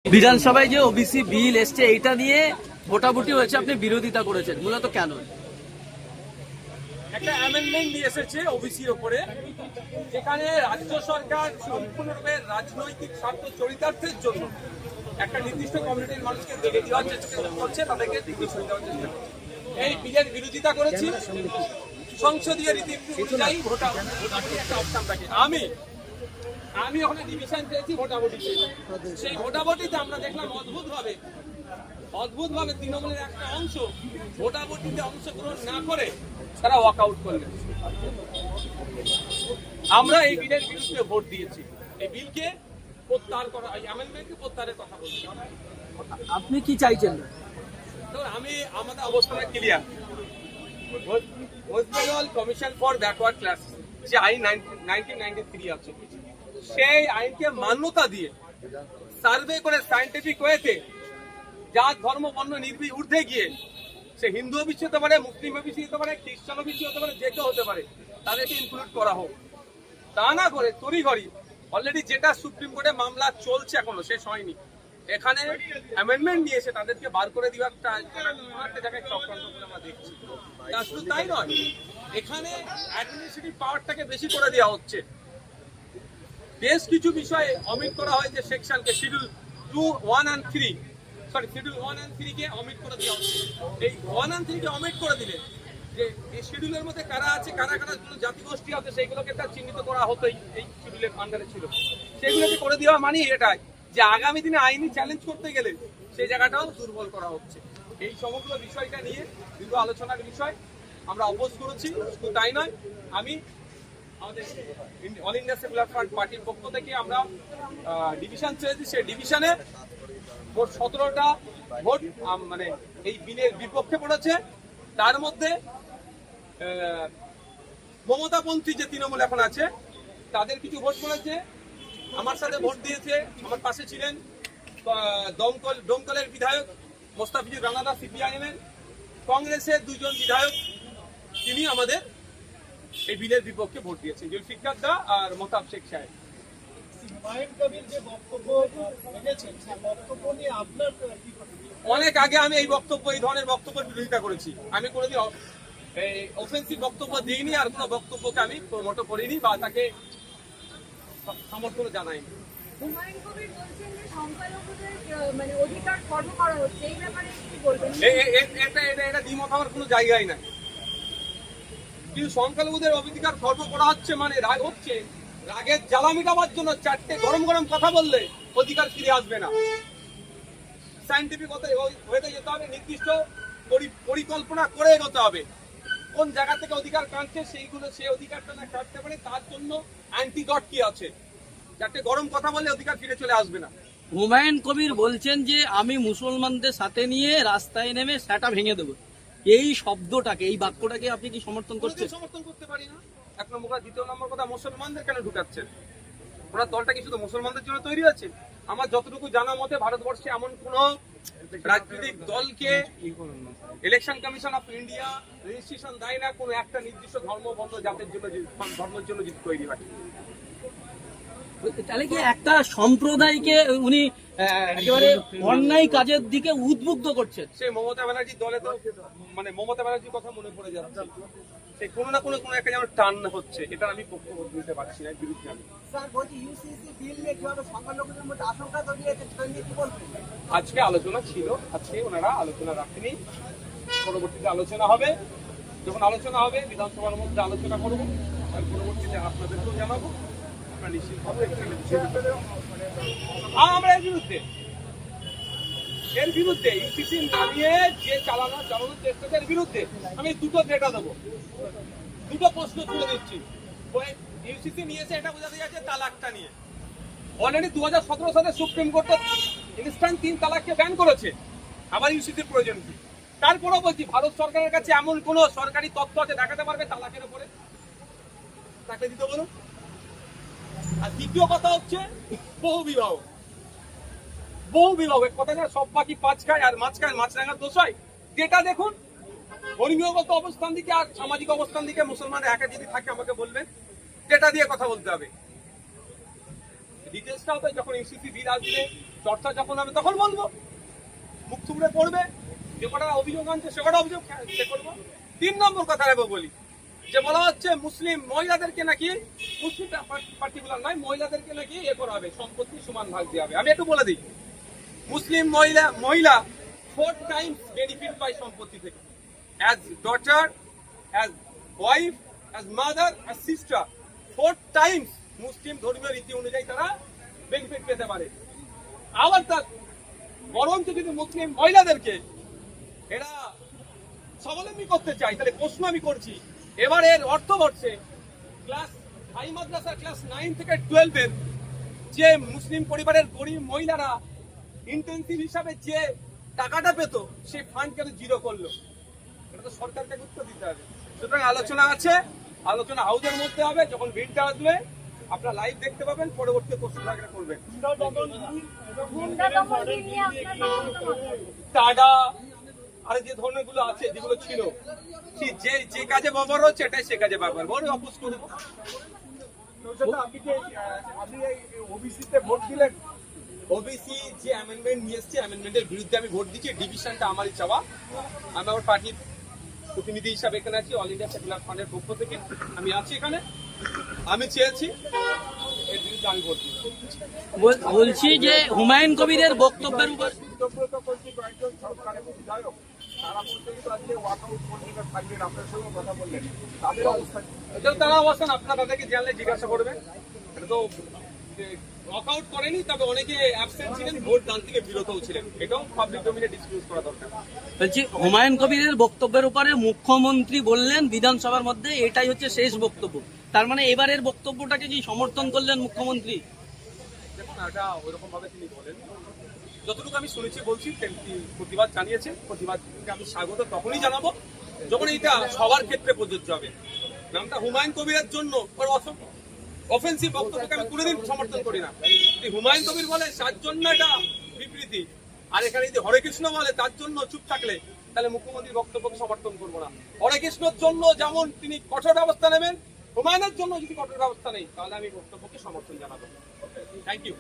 বিধানসভায় যে ওবিসি বিল এসছে এইটা নিয়ে ভোটাভুটি হয়েছে, আপনি বিরোধিতা করেছেন, মূলত কেন? একটা অ্যামেন্ডমেন্ট নিয়ে এসেছে ওবিসির ওপরে, যেখানে রাজ্য সরকার সম্পূর্ণরূপে রাজনৈতিক স্বার্থ চরিতার্থের জন্য একটা নির্দিষ্ট কমিউনিটির মানুষকে দেখে দেওয়ার চেষ্টা করছে, তাদেরকে দিকে সরিয়ে দেওয়ার চেষ্টা করছে। এই বিলের বিরোধিতা করেছি। সংসদীয় রীতি অনুযায়ী ভোটাভুটি একটা অপশন থাকে। আমি ওখানে ডিভিশন পেয়েছি ভোটাভুটি। সেই ভোটাভুটিতে আমরা দেখলাম অদ্ভুতভাবে তৃণমূলের একটা অংশ ভোটাভুটিতে অংশগ্রহণ না করে তারা ওয়াক আউট করলেন। আমরা এই বিলের বিরুদ্ধে ভোট দিয়েছি। এই বিলকে প্রত্যাহার করা, এই অ্যামেন্ডমেন্টকে প্রত্যাহারের কথা বলছি। আপনি কি চাইছেন? আমাদের অবস্থাটা clear. West Bengal commission for backward class যে আইন 1993 আছে, সেই আইনকে মান্যতা দিয়ে সার্ভে করে সায়েন্টিফিক ওয়েতে জাত ধর্ম বর্ণ ঊর্ধ্বে গিয়ে, সে হিন্দু ওবিসি হতে পারে, মুসলিম ওবিসি হতে পারে, খ্রিস্টান ওবিসি হতে পারে, যে কেউ হতে পারে, তাদেরকে ইনক্লুড করা হোক। তা না করে তড়িঘড়ি অলরেডি যেটা সুপ্রিম কোর্টে মামলা চলছে এখনো শেষ হয়নি, এখানে অ্যামেন্ডমেন্ট নিয়ে এসে তাদেরকে বার করে দেওয়ার একটা জায়গায় চক্রান্ত করে আমরা দেখছি। তা শুধু তাই নয়, এখানে অ্যাডমিনিস্ট্রেটিভ পাওয়ারটাকে বেশি করে দেওয়া হচ্ছে। বেশ কিছু বিষয়ে অমিট করা হয়েছে সেকশনকে, শিডিউল 1 and 3 কে অমিট করে দেওয়া হচ্ছে। এই 1 and 3 কে অমিট করে দিলে যে এই শিডিউলের মধ্যে কারা আছে, কারা জাতিগোষ্ঠী আছে, সেইগুলোকে তার চিহ্নিত করা হতোই, এই শিডিউলের আন্ডারে ছিল। সেগুলোকে করে দেওয়া মানে এটাই যে আগামী দিনে আইনি চ্যালেঞ্জ করতে গেলে সেই জায়গাটাও দুর্বল করা হচ্ছে। এই সমগ্র বিষয়টা নিয়ে দীর্ঘ আলোচনার বিষয়, আমরা অপোজ করেছি। শুধু তাই নয়, আমি আমাদের অল ইন্ডিয়া সেকুলার ফ্রন্ট পার্টির পক্ষ থেকে আমরা ডিভিশন চেয়েছি। সেই ডিভিশনে মোট 17টা ভোট মানে এই বিলের বিপক্ষে পড়েছে। তার মধ্যে মমতাপন্থী যে তৃণমূল এখন আছে তাদের কিছু ভোট পড়েছে। আমার সাথে ভোট দিয়েছে, আমার পাশে ছিলেন দমকলের বিধায়ক মোস্তাফিজুর রানা দা, সিপিআইএম এর। কংগ্রেসের 2 জন বিধায়ক তিনি আমাদের এই বিলের বিপক্ষে ভোট দিয়েছেন, জুলফিকার দা আর মোতাব শেখ সাহেব। অনেক আগে আমি এই ধরনের বক্তব্যের বিরোধিতা করেছি। আমি কোনোদিন অফেন্সিভ বক্তব্য দিইনি, আর কোনো বক্তব্যকে আমি প্রমোট করিনি বা তাকে সমর্থন জানাইনি। এটা দ্বিমত হওয়ার কোনো জায়গায় নাই। কিন্তু সংখ্যালঘুদের অধিকার খর্ব করা হচ্ছে মানে রাগ হচ্ছে, রাগের জ্বালা মেটাবার জন্য 4টে গরম গরম কথা বললে অধিকার ফিরে আসবে না। সায়েন্টিফিক হয়ে যেতে হবে, নির্দিষ্ট পরিকল্পনা করে এগোতে হবে। কোন জায়গা থেকে অধিকার কাটছে সেই অধিকারটা না কাটতে পারে, তার জন্য অ্যান্টিডট কি আছে। 4টে গরম কথা বললে অধিকার ফিরে চলে আসবে না। হুমায়ুন কবির বলছেন যে আমি মুসলমানদের সাথে নিয়ে রাস্তায় নেমে সেটা ভেঙে দেবো। এই শব্দটাকে, এই বাক্যটাকে আপনি কি সমর্থন করছেন? সমর্থন করতে পারি না। 1 নম্বর কথা। 2 নম্বর কথা, মুসলমানদের কেন ঢুকাচ্ছেন? ওনার দলটা কি শুধু মুসলমানদের জন্য তৈরি আছে? আমার যতটুকু জানা মতে ভারতবর্ষে এমন কোন রাজনৈতিক দলকে election commission of India registration দেয় না কোন একটা নির্দিষ্ট ধর্মবন্ধ জাতের জন্য, ধর্মের জন্য তৈরি হয়। তাহলে কি একটা সম্প্রদায়কে উনি একেবারে অন্যায় কাজের দিকে উদ্বুদ্ধ করছেন? সে মমতা ব্যানার্জির দলে তো মানে মমতা ব্যানার্জির কথা মনে পড়ে যাচ্ছে। সে কোনো না কোনো একটা যেমন টান হচ্ছে, এটা আমি পক্ষ দিতে পারছি না, বিরুদ্ধে আমি। আজকে আলোচনা ছিল, আজকে ওনারা আলোচনা রাখেনি। পরবর্তীতে আলোচনা হবে। যখন আলোচনা হবে বিধানসভার মধ্যে আলোচনা করবো, আর পরবর্তীতে আপনাদেরকেও জানাবো। আমরা এর বিরুদ্ধে ইউসিসি নামিয়ে যে চালানোর চেষ্টাদের বিরুদ্ধে আমি 2টো ডেটা দেবো, 2টো প্রশ্ন তুলে দিচ্ছি। ইউসিসি নিয়েছে এটা বোঝাতে যাচ্ছে তালাকটা নিয়ে। অলরেডি 2017 সালে সুপ্রিম কোর্ট ইনস্ট্যান্ট 3 তালাককে ব্যান করেছে। আবার ইউসিসির প্রয়োজন কি? তারপরেও বলছি, ভারত সরকারের কাছে এমন কোন সরকারি তথ্য আছে দেখাতে পারবে তালাকের উপরে? তাকে দিতে বলুন। আর দ্বিতীয় কথা হচ্ছে বহু বিবাহ কথা সব বাকি 5 খায় আর মাছ রাঙার দোষ হয়। যেটা দেখুন, ধর্মীয়গত অবস্থান দিকে আর সামাজিক অবস্থান দিকে মুসলমানের একা যদি থাকে আমাকে বলবেন, যেটা দিয়ে কথা বলতে হবে। ডিটেলসটাও তো যখন ইউসিসি বিল আসবে চর্চা যখন হবে তখন বলবো, মুখ থুবড়ে পড়বে, যে কটা অভিযোগ আনছে সে কটা অভিযোগ সে করবো। 3 নম্বর কথা নেবো বলি, যে বলা হচ্ছে মুসলিম মহিলাদেরকে নাকি, মুসলিম পার্টিকুলার নয়, মহিলাদেরকে নাকি করা হবে, সম্পত্তি সমান ভাগ দেওয়া হবে। আমি একটু বলে দিই, মুসলিম মহিলা 4 টাইমস বেনিফিট পায় সম্পত্তি থেকে, as daughter, as wife, as mother, as sister, 4 times মুসলিম ধর্মীয় রীতি অনুযায়ী তারা বেনিফিট পেতে পারে। আবার তার বরঞ্চ যদি মুসলিম মহিলাদেরকে এরা স্বাবলম্বী করতে চায়, তাহলে প্রশ্ন আমি করছি, এবারের অর্থবর্ষে ক্লাস হাই মাদ্রাসা ক্লাস 9 থেকে 12 এর যে মুসলিম পরিবারের গরিব মহিলারা ইন্টেন্সিভ হিসাবে যে টাকাটা পেত, সেই ফান্ডকে জিরো করলো। এটা তো সরকারকে উত্তর দিতে হবে। সুতরাং আলোচনা আছে, আলোচনা হাউসের মধ্যে হবে, যখন বিলটা আসবে আপনারা লাইভ দেখতে পাবেন, পরবর্তী প্রশ্ন থাকলে করবেন। টাডা আর যে ধরনের গুলো আছে, যেগুলো ছিল, যে কাজে ব্যবহার হচ্ছে এটাই সে কাজে ব্যবহার, বড় অপোজ করে দেবো। আপনি এই ওবিসিতে ভোট দিলেন? ওবিসি যে অ্যামেন্ডমেন্ট নিয়ে এসছে, অ্যামেন্ডমেন্টের বিরুদ্ধে আমি ভোট দিচ্ছি। ডিভিশনটা আমারই চাওয়া, আমি আমার পার্টির প্রতিনিধি হিসাবে এখানে আছি, অল ইন্ডিয়া সেকুলার ফ্রন্টের পক্ষ থেকে আমি আছি এখানে। আমি চেয়েছি এর বিরুদ্ধে আমি ভোট দিই। বলছি যে হুমায়ুন কবিরের বক্তব্যের উপর বিতর্ক করছি কয়েকজন সরকারের বিধায়ক, তারা বলছেন তো আজকে ওয়াকআউট পত্রিকা থাকবেন, আপনার সঙ্গে কথা বললেন, তাদের অবস্থা কি? এটা তারা অবস্থান আপনার তাদেরকে জানলে জিজ্ঞাসা করবেন। এটা তো ওয়াকআউট করেনি, তবে অনেকে অ্যাবসেন্ট ছিলেন, ভোট দান থেকে বিরতও ছিলেন, এটাও পাবলিক ডোমেইনে ডিসক্লোজ করা দরকার। বলছি হুমায়ুন কবিরের বক্তব্যের উপরে মুখ্যমন্ত্রী বললেন বিধানসভার মধ্যে এটাই হচ্ছে শেষ বক্তব্য, তার মানে এবারের বক্তব্যটাকে কি সমর্থন করলেন মুখ্যমন্ত্রী? দেখুন, এটা ওইরকম ভাবে তিনি বলেন, যতটুকু আমি শুনেছি বলছি, তিনি প্রতিবাদ জানিয়েছেন। প্রতিবাদকে আমি স্বাগত তখনই জানাবো যখন এটা সবার ক্ষেত্রে প্রযোজ্য হবে। নামটা হুমায়ুন কবিরের জন্য অফেন্সিভ বক্তব্যকে আমি কোনোদিন সমর্থন করি না। যদি হুমায়ুন কবির বলে তার জন্য এটা বিবৃতি, আর এখানে যদি হরে কৃষ্ণ বলে তার জন্য চুপ থাকলে, তাহলে মুখ্যমন্ত্রীর বক্তব্যকে সমর্থন করবো না। হরে কৃষ্ণর জন্য যেমন তিনি কঠোর ব্যবস্থা নেবেন, হুমায়ুনের জন্য যদি কঠোর ব্যবস্থা নেই, তাহলে আমি বক্তব্যকে সমর্থন জানাবো। Thank you.